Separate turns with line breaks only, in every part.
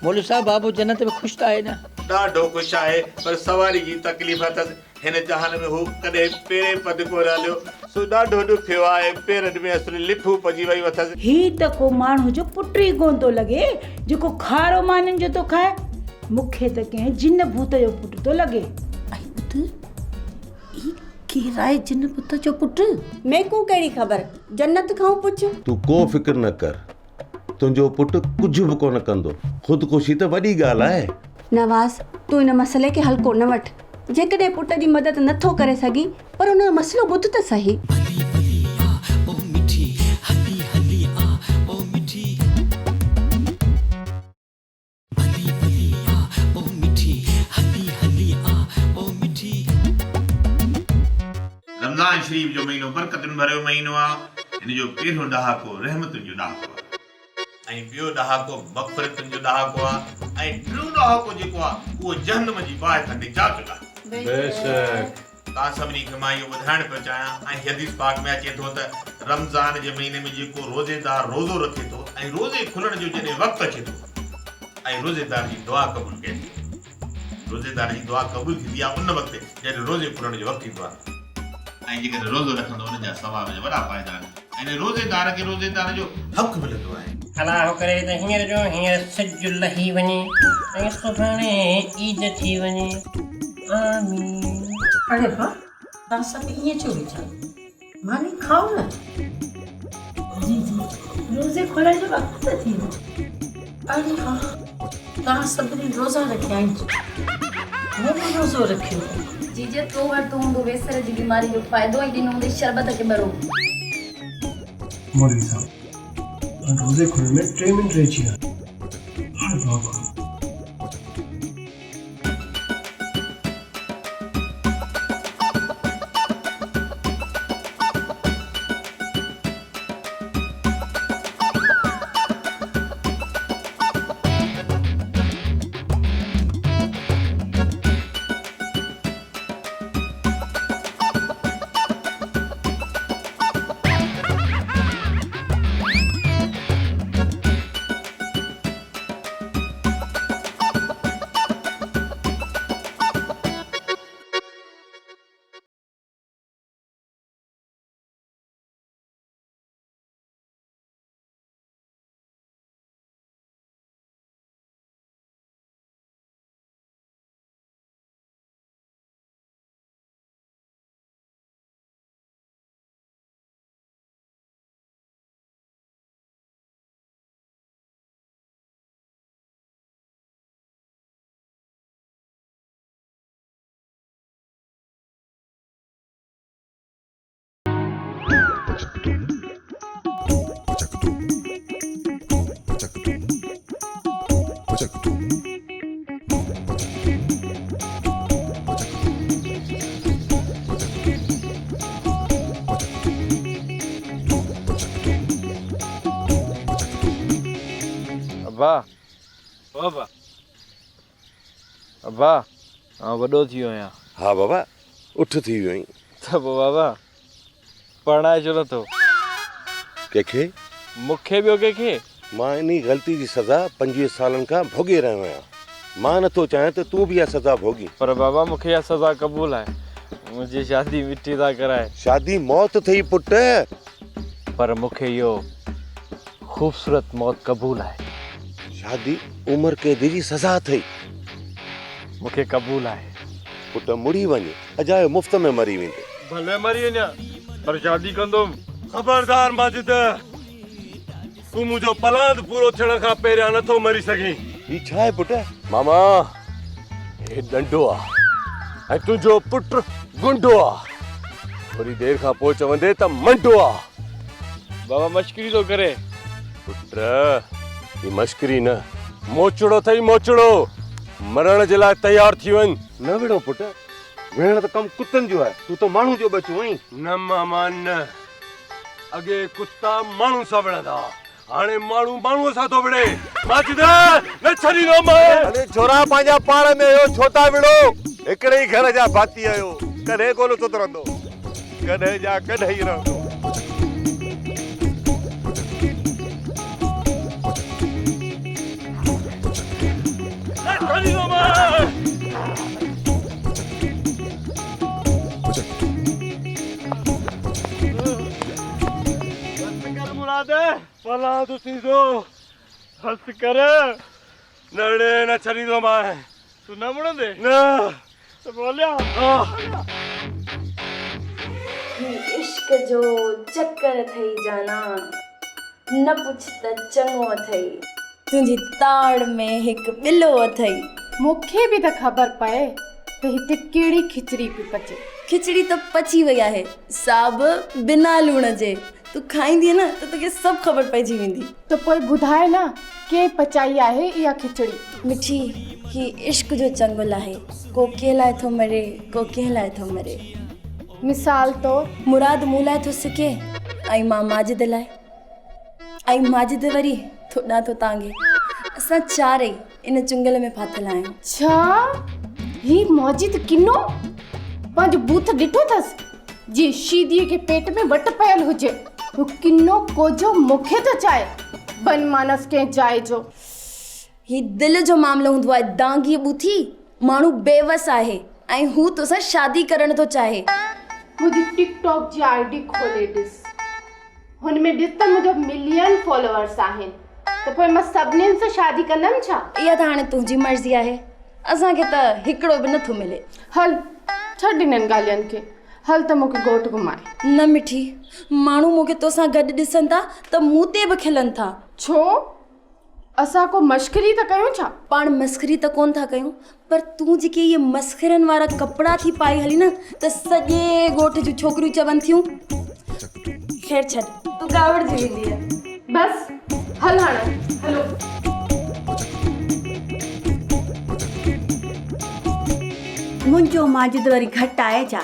मौलवी साहब बाबू जन्नत में खुश आहे न?
ॾाढो ख़ुशि आहे, पर सवारी जी तकलीफ़ अथसि। हिन जहान में हू कॾहिं पेरे पद कोन हलियो, सो ॾाढो ॾुखियो आहे। पेरनि में असुल लिफूं पजी वयूं अथसि।
ही त को माण्हू जो पुट ई कोन थो लॻे जेको खारो माननि जो थो खाए। मूंखे त कंहिं जिन भूत जो पुट थो लॻे।
केरु आहे जिन भूत जो पुट?
मेकू कहिड़ी ख़बर, जन्नत खां पुछ।
तूं को फिक्र न कर, तुंहिंजो पुटु कुझु बि कोन कंदो। ख़ुदकुशी त वॾी ॻाल्हि आहे।
नवाज़, तूं हिन मसइले खे हल्को न वठ। जेकॾहिं पुट जी मदद नथो करे सघी, पर हुन जो मसइलो ॿुध त सही।
रमज़ान शरीफ़ जो महीनो बरकतुनि भरियो महीनो आहे। हिन जो पहिरियों ॾहाको रहमतुनि जो ॾहाको आहे ऐं ॿियो ॾहाको मग़फ़िरतुनि जो ॾहाको आहे ऐं टियों ॾहाको जेको आहे उहो जहन्नम जी बाहि खां निजात जो आहे। बेशक तव्हां सभिनी खे मां इहो ॿुधाइण पियो चाहियां ऐं हदीस पाक में अचे थो त रमज़ान जे महीने में जेको रोज़ेदार रोज़ो रखे थो ऐं रोज़े खुलण जो जॾहिं वक़्तु अचे थो ऐं रोज़ेदार जी दुआ क़बूल कजे थी। रोज़ेदार जी दुआ क़बूल थींदी आहे उन वक़्तु जॾहिं रोज़े खुलण जो वक़्तु ईंदो आहे ऐं जेकॾहिं रोज़ो रखंदो उन जा सवाब जा वॾा फ़ाइदा आहिनि ऐं रोज़ेदार खे रोज़ेदार जो हक़ मिलंदो आहे।
अलाह करे त हींअर जो हींअर सिज लही वञे ऐं सुभाणे ईद थी वञे। आमीन।
अरे वाह, तव्हां सभु ईअं छो वेठा? मानी खाओ न।
जी रोज़े खोलण जो वक़्तु त थी वियो।
अरे वाह, तव्हां सभिनी रोज़ा रखिया आहिनि। मूं बि रोज़ो रखियो।
जीजे तो वटि हूंदो वेसर जी बीमारी जो फ़ाइदो ई ॾिनो हूंदई शरबत खे भरो।
मौलवी साहब, रोज़े खुलण में 3 मिनट रहिजी विया। हाणे दुआ करो।
अब्बा वॾो थी वियो आहियां।
हा बाबा, उठ थी वियो आहीं
त पोइ बाबा पढ़ाए छो नथो?
कंहिंखे?
मूंखे ॿियो कंहिंखे?
मां इन ग़लती जी सज़ा 25 सालनि खां भोगे रहियो आहियां। मां नथो चाहियां त तूं बि इहा सज़ा भोगी।
पर बाबा मूंखे इहा सज़ा क़बूल आहे। मुंहिंजी शादी मिठी था कराए।
शादी मौत थई पुट।
पर मूंखे इहो ख़ूबसूरत मौत क़बूल आहे।
शादी उम्र कैदी जी सज़ा थई।
मूंखे क़बूल आहे।
पुट मुड़ी वञे, अजायो मुफ़्त में मरी वेंदे।
भले मरी वञा पर शादी कंदुमि।
ख़बरदार माजिद, तूं मुंहिंजो पलांद पूरो थियण खां पहिरियां नथो मरी सघीं।
ही छा आहे पुट?
मामा, हे डंडो आहे ऐं तुंहिंजो पुट गुंडो आहे। थोरी देरि खां पोइ चवंदे त मंडो आहे।
बाबा मश्करी थो करे।
पुट, ही मश्करी न, मोचड़ो अथई मोचड़ो। मरण जे लाइ तयार थी वञ।
न विड़ो पुट, विढ़ण त कमु कुतनि जो आहे। तूं त माण्हू जो बचो आहीं।
न मामा न, अॻे कुत्ता माण्हू सां विढ़ंदा, हाणे माण्हू माण्हूअ सां थो विढ़े। माजिद, न छॾींदो मां।
अरे छोरा, पंहिंजा पाण में हो छो था विढ़ो? हिकिड़े ई घर जा भाती आहियो, कॾहिं कोन सुधरंदो, कॾहिं जा कॾहिं ई रहंदो।
भला तूं थींदो हस कर नड़े न छॾींदो मां
तू न मुड़ंदे
न
तो बोलिया
इश्क जो चक्कर थई जाना न पुछ त चङो अथई तुंहिंजी ताड़ में हिकु ॿिलो अथई
मूंखे बि त ख़बर पए त हिते कहिड़ी खिचड़ी पई पचे
खिचड़ी त पची वई आहे साब बिना लूण जे तू खाईंदी न त तोखे सभु ख़बर पइजी वेंदी
त पोइ ॿुधाए न के पचाई आहे इहा खिचड़ी
मिठी ही इश्क जो चंगुल आहे को कंहिं लाइ थो मरे को कंहिं लाइ थो मरे
मिसाल तौर
मुराद मूं लाइ थो सिके ऐं मां माजिद लाइ ऐं माजिद वरी थोॾा थो तांगे असां चारई इन चुंगल में फाथल आहियूं
छा ही मौजिद किनो पंहिंजो बूथ ॾिठो अथसि जी शीदीअ के पेट में वट पयल हुजे हू किनो कोजो मूंखे थो चाहे बनमानस कंहिं जाइ जो
ही दिलि जो मामलो हूंदो आहे दांगी बूथी माण्हू बेवस आहे ऐं हू तोसां शादी करणु थो चाहे
मुंहिंजी टिकटॉक जी आईडी खोले ॾिस हुन में ॾिस त मुंहिंजा मिलियन फॉलोअर्स आहिनि त पोइ मां सभिनीनि सां शादी कंदमि छा
इहा त हाणे तुंहिंजी मर्ज़ी आहे असांखे त हिकिड़ो बि नथो मिले
हल छॾ इन्हनि ॻाल्हियुनि खे हल त मूंखे घोट घुमाए
न मिठी माण्हू मूंखे तोसां गॾु ॾिसनि था त मूं ते बि खिलनि था
छो असां को मश्करी त कयूं छा
पाण मस्करी त कोन था कयूं पर तूं जेके इहे मस्खरनि वारा कपिड़ा थी पाई हली न त सॼे ॻोठ जूं छोकिरियूं चवनि थियूं ख़ैर छॾ तूं कावड़जी वेंदी आहे
बस हल हाणे हलो
मुंहिंजो माजिद वरी घटि आहे छा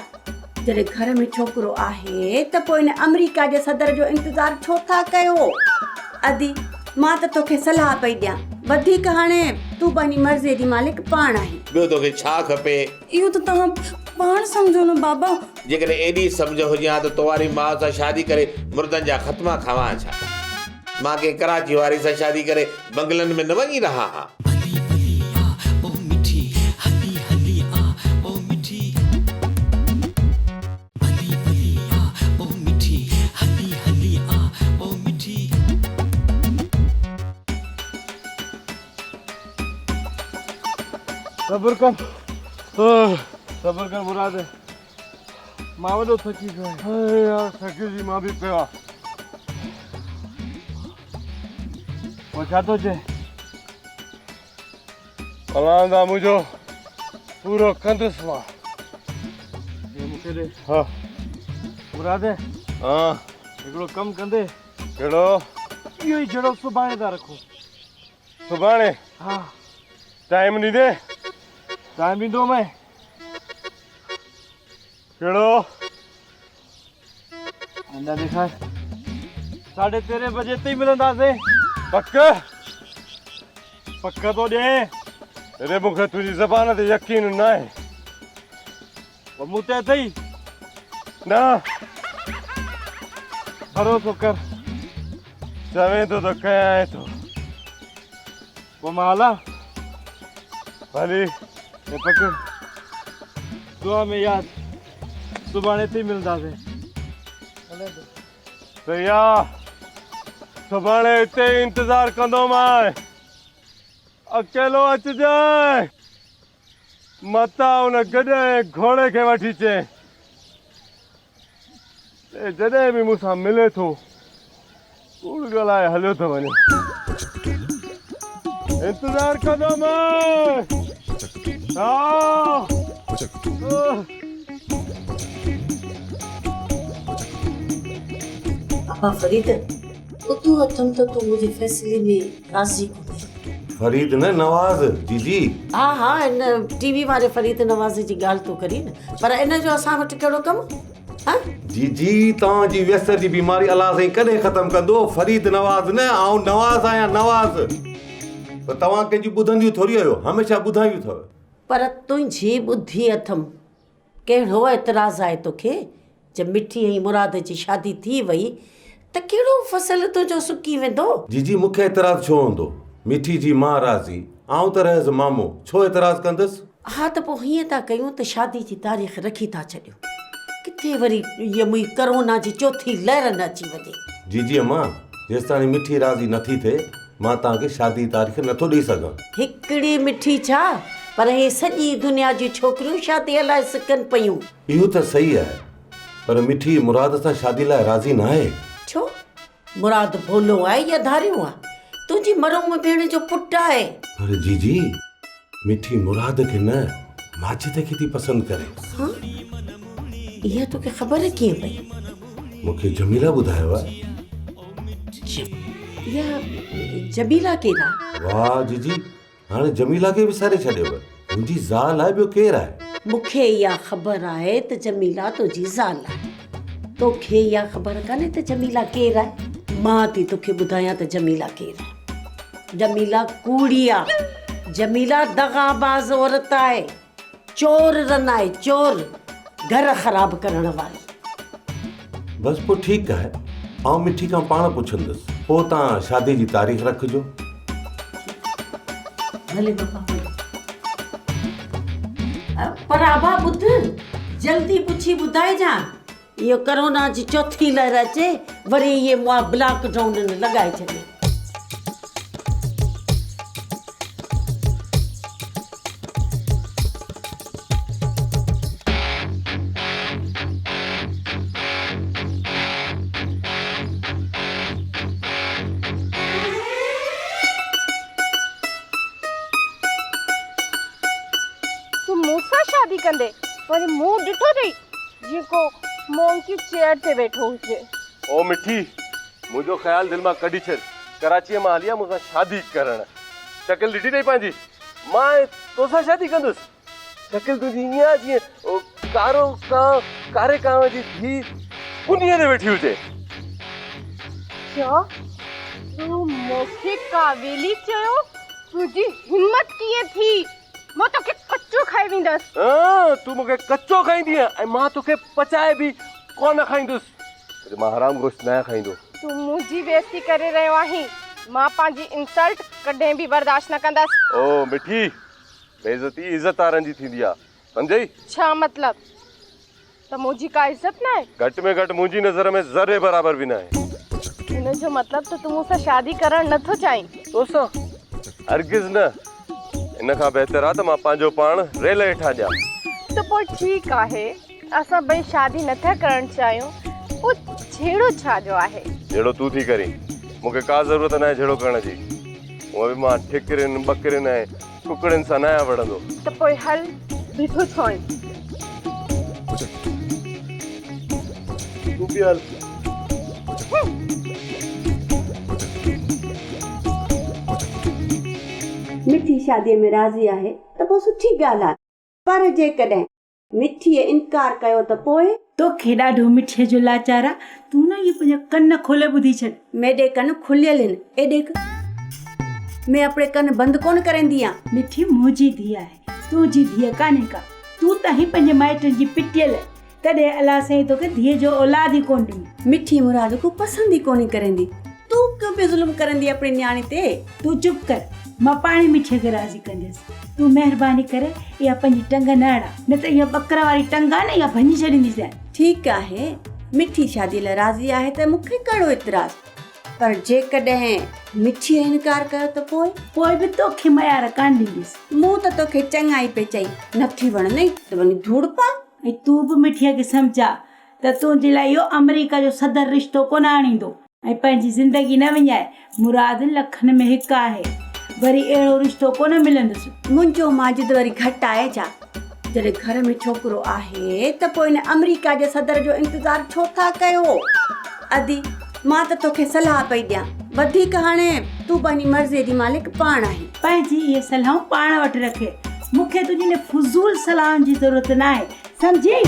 जॾहिं घर में छोकिरो आहे त पोइ इन अमेरिका जे सदर जो इंतज़ारु छो था कयो अदी मां त तोखे सलाह पई ॾियां वधीक हाणे तूं पंहिंजी मर्ज़ीअ जी मालिक पाण आहीं
ॿियो तोखे छा खपे
इहो त तव्हां पाण सम्झो न बाबा
जेकॾहिं एॾी सम्झ हुजे हा त तो वारी माउ सां शादी करे मुर्दनि जा ख़त्मा खावां छा मां कंहिं कराची वारी सां शादी करे बंगलनि में न वञी रहा हा
सब्र कर मुराद मां वॾो थकी पियो
अरे यार थकिजी मां बि पियो आहे
पोइ छा थो चए
फलांदा मुंहिंजो पूरो कंदुसि मां
इहो मूंखे ॾे
हा
मुराद
हा
हिकिड़ो कमु कंदे
कहिड़ो
इहो ई जहिड़ो सुभाणे था रखो
सुभाणे
हा
टाइम ॾींदे
टाइम ॾींदो मैं
कहिड़ो
अंडा ॾेखार 13:30 बजे ते ई मिलंदासीं
पक तो ॾे अरे मूंखे तुंहिंजी ज़बान ते यकीन न आहे
पोइ मूं ते अथई
न
भरोसो कर
चवें थो त कयां थो
पोइ मां हलां
भली
हे पकड़ दुआ में याद सुभाणे ते ई मिलंदासीं
भैया सुभाणे हिते इंतज़ारु कंदो मां अकेलो अचिजांइ मता हुन गॾे घोड़े खे वठी अचे जॾहिं बि मूंसां मिले थो कूड़ ॻाल्हाए हलियो थो वञे इंतज़ारु कंदो मां
पापा फरीद तूं अथम त तूं मुंहिंजे फ़ैसिले में राज़ी कोन्हे
फरीद न नवाज़ जीजी
हा हा इन टीवी वारे फरीद नवाज़ जी ॻाल्हि तो करी न पर इन जो असां वटि कहिड़ो कमु हा
जीजी तव्हांजी व्यसर जी बीमारी अलाह साईं कॾहिं ख़तमु कंदो फरीद नवाज़ न आउं नवाज़ आहियां नवाज़ पर तव्हां कंहिंजी ॿुधंदियूं थोरी आहियो हमेशह ॿुधायूं अथव
पर तुंहिंजी ॿुधी अथम कहिड़ो एतिराज़ु आहे तोखे जब मिठी ऐं मुराद जी शादी थी वई त कहिड़ो फसल तुंहिंजो सुकी वेंदो
जीजी मूंखे एतिराज़ु छो हूंदो मिठी जी मां राज़ी आउं त रहियसि मामो छो एतिराज़ु कंदसि
हा त पोइ हीअं था कयूं त शादी जी तारीख़ रखी था छॾियूं किथे वरी इहा मुंहिंजी करोना जी चौथी लहर न अची वञे
जीजी अम्मा जेसि ताणी मिठी राज़ी नथी थिए मां तव्हांखे शादी तारीख़ नथो ॾेई सघां।
हिकिड़ी मिठी छा पर हे सॼी दुनिया जी छोकिरियूं शादी लाइ सिकनि पयूं।
इहो त सही आहे पर मिठी मुराद सां शादी लाइ राज़ी न आहे।
छो? मुराद भोलो आहे या धारियो आहे? तुंहिंजी मरूम भेण जो पुटु आहे।
पर जीजी मिठी मुराद खे न माजिद खे थी पसंदि करे।
इहा तोखे ख़बर कीअं पई?
मूंखे जमीला ॿुधायो आहे।
इहा जमीला केरु आहे?
वाह जीजी हाणे जमीला खे विसारे छॾियव। मुंहिंजी ज़ाल आहे, ॿियो केरु आहे?
मूंखे इहा ख़बर आहे त जमीला तुंहिंजी ज़ाल आहे। तोखे इहा ख़बर कान्हे त जमीला केरु आहे? मां थी तोखे ॿुधायां त जमीला केरु आहे। जमीला कूड़ी आहे। जमीला दगाबाज़ औरत आहे, चोर रन आहे, चोर, घर ख़राब करण वारी।
बसि पोइ ठीकु आहे, आउं मिठी खां पाण पुछंदुसि, पोइ तव्हां शादी जी तारीख़ रखिजो।
भले बाबा पर आबा ॿुध, जल्दी पुछी ॿुधाइजांइ। इहो कोरोना जी चौथी लहर अचे वरी इहे मुआ ब्लॉक डाउन लॻाए छॾे।
तू मूंसां शादी कंदे पर मुंहुं ॾिठो अथई जेको मोंकी चेयर ते वेठो हुजे।
ओ मिठी मुंहिंजो ख़्यालु दिलि मां कढी छॾ। कराचीअ मां हली आहे मूंसां शादी करणु। शकिल ॾिठी अथई पंहिंजी? मां तोसां शादी कंदुसि। शकिल तुंहिंजी ईअं आहे जीअं कारे कांव जी धी कुनीअ ते वेठी हुजे।
छा तूं मूंखे कावेली चयो? तुंहिंजी हिम्मत कीअं थी? मां तोखे कचो खाई वेंदसि।
तूं मूंखे कचो खाईंदी ऐं मां तोखे पचाए बि कोन खाईंदुसि। मां हराम गोश्त न खाईंदो।
तूं मुंहिंजी बेइज्जती करे रहियो आहीं। मां पंहिंजी इंसल्ट कॾहिं बि बर्दाश्त न कंदसि।
ओ मिठी बेइज्जती इज़त वारनि जी थींदी आहे, सम्झई?
छा मतिलब? त मुंहिंजी का इज़त न आहे?
घटि में घटि मुंहिंजी नज़र में ज़रे बराबरि बि न आहे।
हिन जो मतिलब त तूं मूंसां शादी करणु नथो चाहीं?
तोसां हरगिज़ न। इन खां बहितर आहे त मां पंहिंजो पाण रेल हेठां ॾियां।
त पोइ ठीकु आहे, असां ॿई शादी नथा करणु चाहियूं, पोइ छेड़ो छा जो आहे?
जहिड़ो तूं थी करीं, मूंखे का ज़रूरत न आहे छेड़ो करण जी। उहा बि मां ठिकरियुनि ॿकरियुनि ऐं कुकड़ियुनि सां न आहियां वणंदो।
त पोइ हल बीठो छो आहीं?
तूं बि हल।
मिठी शादीअ में राज़ी आहे त पोइ सुठी ॻाल्हि आहे, पर जेकॾहिं मिठीअ इनकार कयो त पोइ?
तोखे ॾाढो मिठीअ जो लाचार आहे। तूं न इहे पंहिंजा कन खोले ॿुधी छॾ।
मेॾे कन खुलियल आहिनि, एॾे मैं अपने कन बंदि कोन करंदी आहियां।
मिठी मुंहिंजी धीउ आहे, तुंहिंजी धीउ कान्हे का। तूं त ही पंहिंजे माइटनि जी पिटियल, तॾहिं अलाह साईं तोखे धीअ जो औलाद ई कोन ॾिनी।
मिठी मुराद को पसंदि ई कोन करंदी। तूं क्यों पे ज़ुल्म करंदी अपनी न्याणी ते?
तूं चुप कर, मां पाण मिठीअ खे राज़ी कंदसि। तूं महिरबानी करे इहा पंहिंजी टंग न अड़ा, न त इहा ॿकरा वारी टंग आहे न, इहा भञी छॾींदीसीं।
ठीकु आहे, मिठी शादीअ लाइ राज़ी आहे त मूंखे कहिड़ो इतराज़, पर जेकॾहिं मिठीअ इनकार कयो त पोइ
बि तोखे मयार कान ॾींदीसि।
मूं त तोखे चङा ई पे चई, नथी वणंदई त वञी धूड़ पा।
ऐं तूं बि मिठीअ खे सम्झा त तुंहिंजे लाइ इहो अमेरिका जो सदर रिश्तो कोन आणींदो। ऐं पंहिंजी ज़िंदगी न विञाए, मुराद लखनि में हिकु आहे, वरी अहिड़ो रिश्तो कोन मिलंदुसि।
मुंहिंजो माजिद वरी घटि आहे छा? जॾहिं घर में छोकिरो आहे त पोइ इन अमेरिका जे सदर जो इंतज़ारु छो था कयो? अदी मां त तोखे सलाह पई ॾियां, वधीक हाणे तूं पंहिंजी मर्ज़ीअ जी मालिक पाण आहीं।
पंहिंजी इहे सलाहूं पाण वटि रखे, मूंखे तुंहिंजी इन फुज़ूल सलाहनि जी ज़रूरत न आहे, सम्झी?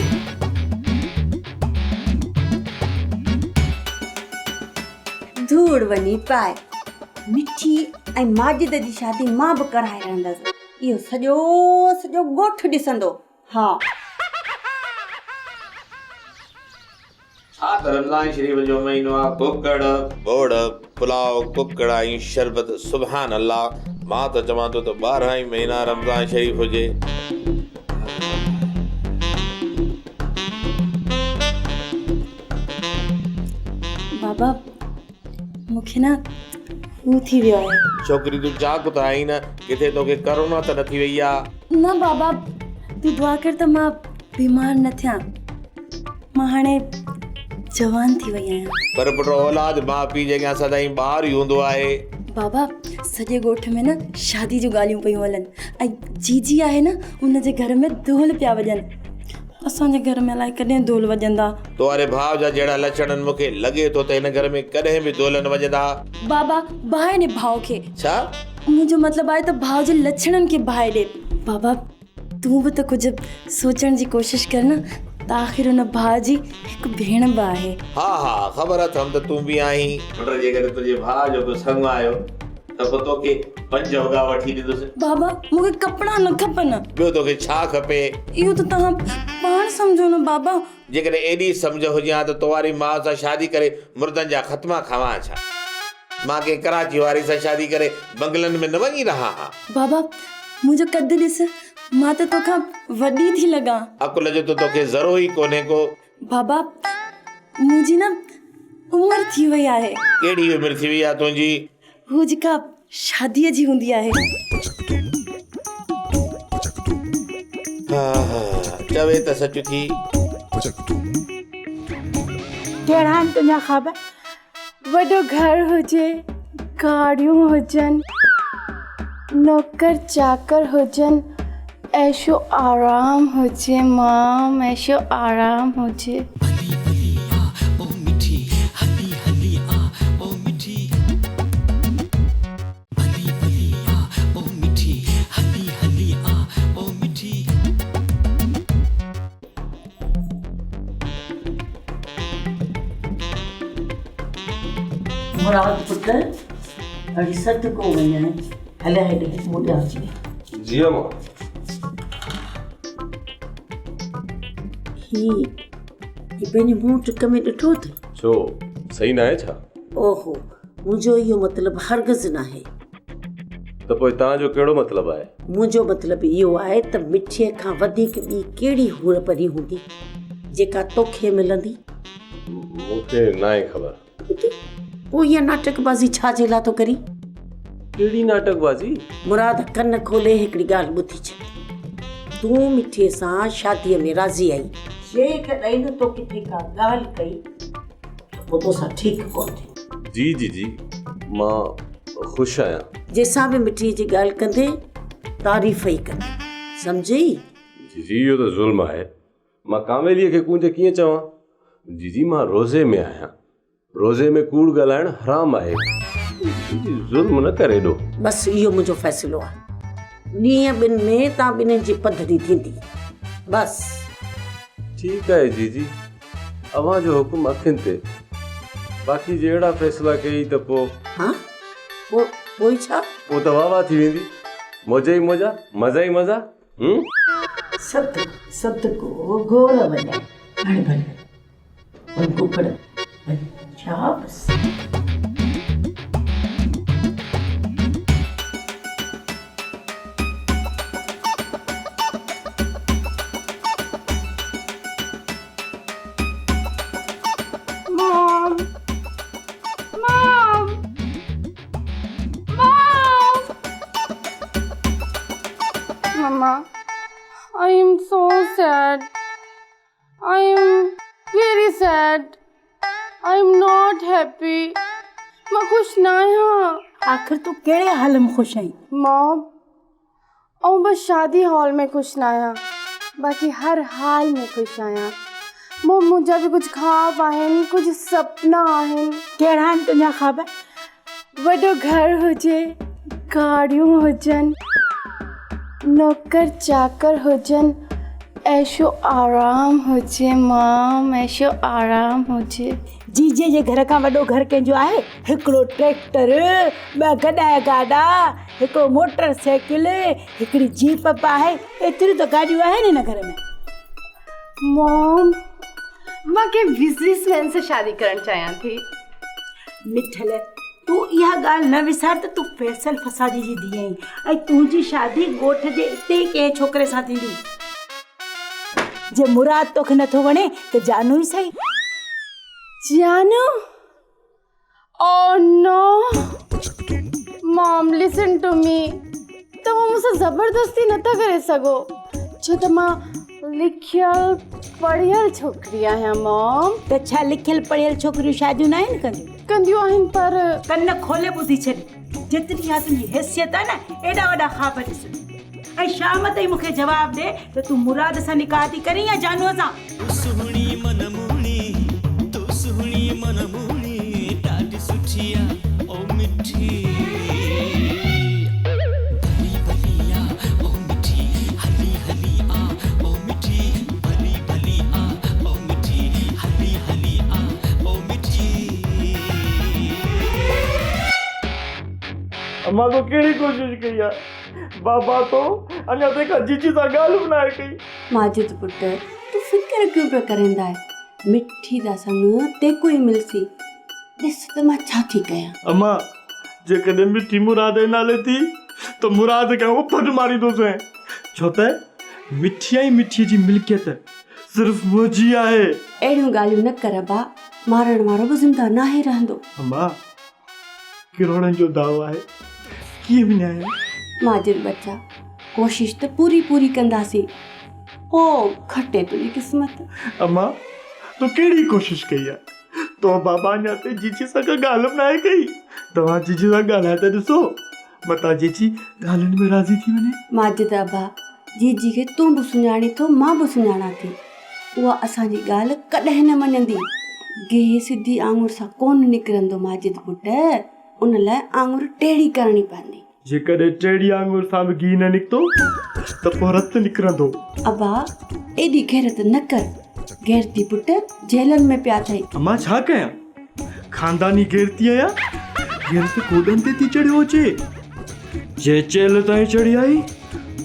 धूड़ वञी पाए। मिठी ऐं माजिद जी शादी मां बि कराए रहंदसि। इहो सॼो सॼो ॻोठ ॾिसंदो। हा
छा त रमज़ान शरीफ़ जो महीनो आहे। कुकड़ बोड़ पुलाव कुकड़ ऐं शरबत, सुभान अल्लाह। मां त चवां थो त 12 ई महीना रमज़ान शरीफ़ हुजे।
बाबा मूंखे मूंखे न हू थी वियो आहे।
छोकिरी तूं चाक त आई न, किथे तोखे कोरोना त न थी वई आहे?
न बाबा, तूं दुआ कर त मां बीमार न थियां। मां हाणे जवान थी वई आहियां।
पर पुट औलाद माउ पीउ जे अॻियां सदाईं ॿार ई हूंदो आहे।
बाबा, सॼे ॻोठ में न शादी जूं ॻाल्हियूं पियूं हलनि ऐं जीजी आहे न, उनजे घर में ढोल पिया वॼनि। असांजे घर में अलाए कॾहिं ढोल वॼंदा।
तोरे भाउ जा जहिड़ा लक्षण मूंखे लॻे थो त हिन घर में कॾहिं बि ढोल न वॼंदा।
बाबा, बाहि ॾे भाउ खे।
छा?
मुंहिंजो मतिलबु आहे त भाउ जे लक्षणनि खे बाहि ॾे। बाबा, तूं बि त कुझु सोचण जी कोशिशि कर न, त आख़िर हुन भाउ जी हिकु भेण बि आहे।
हा हा, ख़बर अथमि त तूं बि आहीं। पुट, जेकॾहिं तुंहिंजे भाउ जो को संग आयो त पोइ तोखे 5 वॻा वठी ॾींदुसि।
बाबा, मूंखे कपिड़ा न खपनि।
ॿियो तोखे छा खपे?
इहो त तव्हां पाण सम्झो न बाबा।
जेकॾहिं एॾी सम्झ हुजे हा त तोवारी माउ सां शादी करे मुर्दनि जा ख़तमा खावां छा? मां के कराची वारी सां शादी करे बंगलनि में न वञी रहा हा।
बाबा, मुंहिंजो कद ॾिस, मां त तोखां वॾी थी लॻां।
अकुल जो त तोखे ज़रो ई कोन्हे को।
बाबा, मुंहिंजी न उमिरि थी वई आहे।
कहिड़ी उमिरि थी वई आहे तुंहिंजी?
हू जेका शादीअ जी हूंदी आहे।
चवे त सच थी।
कहिड़ा आहिनि तुंहिंजा ख़्वाब?
वॾो घर हुजे, गाड़ियूं हुजनि, नौकर चाकर हुजनि, ऐशो आराम हुजे मां, ऐशो आराम हुजे।
मुराद पुट, अड़ी सत को वञे हले हेॾे मूं ॾियां अची।
जी अम्मा।
ही पंहिंजे मुंहुं टिक में ॾिठो त?
छो, सही न आहे छा?
ओहो, मुंहिंजो इहो मतिलबु हरगिज़ न आहे।
त पोइ तव्हांजो कहिड़ो मतिलबु आहे?
मुंहिंजो मतिलबु इहो आहे त मिठीअ खां वधीक ॿी कहिड़ी हूर परी हूंदी जेका तोखे मिलंदी?
मूंखे न आहे ख़बर।
पोइ इहा नाटकबाज़ी छा जे लाइ थो करी?
कहिड़ी नाटकबाज़ी?
मुराद, कन खोले हिकिड़ी ॻाल्हि ॿुधी छॾ। तूं मिठीअ सां शादीअ में राज़ी आई, जेकॾहिं न तो किथे का ॻाल्हि कई त पोइ तोसां ठीकु कोन थी।
जी जी जी, मां ख़ुशि आहियां।
जंहिंसां बि मिठीअ जी ॻाल्हि कंदे तारीफ़ ई कंदे, सम्झी?
जी जी, इहो त ज़ुल्म आहे। मां कामेलीअ खे कूंज कीअं चवां? जी जी, मां रोज़े में आहियां। रोज़े में कूड़ ॻाल्हाइण हराम आहे। ज़ुल्म न करे एॾो।
बसि इहो मुंहिंजो फ़ैसिलो आहे। ॾींहं ॿिनि में तव्हां ॿिन्हिनि जी पधरी थींदी। बसि
ठीकु आहे जी जी, अव्हां जो हुकुम अखियुनि ते। बाक़ी जहिड़ा फ़ैसिला कई त पोइ।
हा, पोइ छा?
पोइ त वाह वाह थी वेंदी। मौज ई मौजा, मज़ा ई मज़ा।
सत को गोर वञाए हाणे भले वञ कुकड़ छा बसि।
Mama, I am so sad. I am very sad. I am not happy. मां खुश ना आहियां।
आख़िर तूं कहिड़े हाल में ख़ुशि आहीं?
मॉम, ऐं बस शादी हॉल में खुश ना आहियां, बाक़ी हर हाल में खुश आहियां। मुंहिंजा बि कुझु ख्वाब आहिनि, कुझु सपना आहिनि।
कहिड़ा आहिनि तुंहिंजा ख्वाब?
वॾो घर हुजे, गाड़ियूं हुजनि, नौकर चाकर हुजनि, ऐशो आराम हुजे मां, ऐशो आराम हुजे।
जीजे जे घर खां वॾो घर कंहिंजो आहे? हिकिड़ो ट्रैक्टर, 2 गॾा गाॾा, हिकिड़ो मोटर साइकिल, हिकिड़ी जीप आहे। एतिरियूं त गाॾियूं आहिनि हिन घर में।
मॉम, मां के बिज़नेसमैन से शादी करणु चाहियां थी।
मिठल, तूं इहा ॻाल्हि न विसार त तूं फैसल फसादी जी धीअ आहीं ऐं तुंहिंजी शादी ॻोठ जे इते ई कंहिं छोकिरे सां थींदी। जे मुराद तोखे नथो वणे त जानू ई सही।
जानू? Oh no! Mom, listen to me. तव्हां मूंसां ज़बरदस्ती नथा करे सघो छो त मां लिखियल पढ़ियल छोकिरी आहियां मॉम।
त छा लिखियल पढ़ियल छोकिरियूं शादियूं न आहिनि
कंदियूं आहिनि पर
कन खोले ॿुधी छॾ। जेतिरी आहे तुंहिंजी हैसियत आहे न एॾा वॾा ख़्वाब ॾिस ऐं शाम ताईं मूंखे जवाबु ॾे त तूं मुराद सां निकाह थी करीं या जानूअ सां।
अम्मा तो कहिड़ी कोशिश कई आहे बाबा तो अञा तंहिंखां जीजी सां ॻाल्हि बि न आहे कई।
माजिद पुट तूं फिक्र क्यों पियो करेंदा आहे मिठी दा संग ते कोई मिलसी ॾिस त मां छा थी कयां।
अम्मा जेकॾहिं मिठी मुराद जे नाले थी त मुराद खे उपट मारींदोसि छो त मिठी ऐं मिठी जी मिल्कियत सिर्फ़ मुंहिंजी आहे।
अहिड़ियूं ॻाल्हियूं न कर बा मारण वारो बि ज़िंदा न ई रहंदो।
अम्मा किरोड़नि जो दाव आहे कीअं विञाया।
माजिद बच्चा कोशिश त पूरी कंदासीं हो खटे तुंहिंजी क़िस्मत।
अम्मा तूं कहिड़ी कोशिश कई आहे तो बाबा अञा ते जीजी सां का ॻाल्हि बि न आहे कई। तव्हां जीजी सां ॻाल्हाए त ॾिसो मता जीजी ॻाल्हियुनि में राज़ी थी वञे।
माजिद अबा जीजी खे तूं बि सुञाणी थो मां बि सुञाणा थी उहा असांजी ॻाल्हि कॾहिं न मञंदी। गे सिधी आङुर सां कोन निकिरंदो माजिद पुट उन लाइ आङुर टेड़ी करणी पवंदी।
जेकॾहिं टेड़ी आङुर सां बि घी न निकितो त पोइ रत निकिरंदो।
अबा एॾी गैरत न कर गैरती पुट जेलनि में पिया अथई।
अम्मा छा कयां खानदानी गैरती आहियां गैरत कोडनि ते थी चढ़ियो अचे जे चेल ताईं चढ़ी आई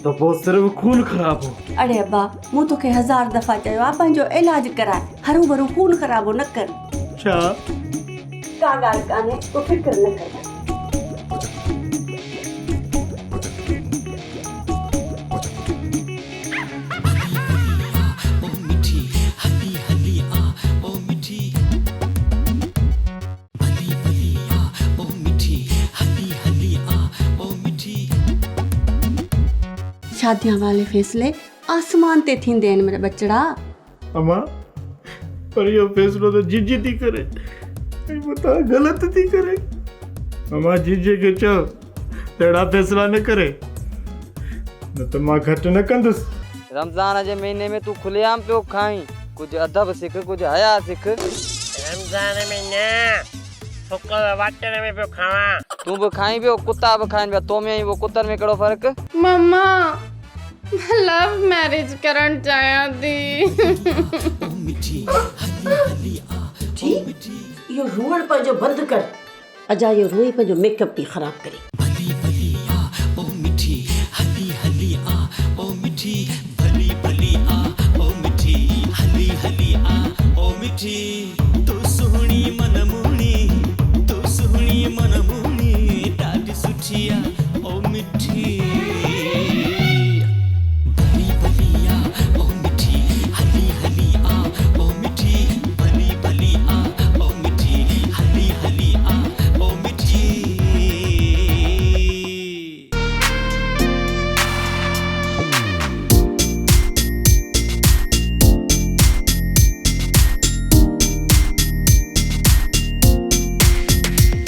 त पोइ सिर्फ़ खून ख़राब हो।
अड़े अबा मूं तोखे 1000 दफ़ा चयो आहे पंहिंजो इलाज कराए हरू भरू खून ख़राबो न कर।
छा
का ॻाल्हि कान्हे तूं फिक्र न कर। शादियां वाले फैसले आसमान ते थींदे आहिनि मेरा बचड़ा।
अम्मा पर इहो फैसलो त जीजी थी करे ऐं बता ग़लति थी करे। अम्मा जीजे खे चओ अहिड़ा फैसला न करे न त मां घटि न कंदुसि।
रमज़ान जे महीने में तू खुलेआम पियो खाई कुछ अदब सिख कुछ हया सिख।
रमज़ान में न फुकल वाटण में पियो खावां।
तू भी खाई पियो कुत्ता भी खाइन पिया तो में वो कुत्तन में कहिड़ो फ़र्क़।
मम्मा लव मैरिज करण चाहियां थी।
इहो रोअण पंहिंजो बंदि कर अजा इहो रोई पंहिंजो मेकअप थी ख़राब करे।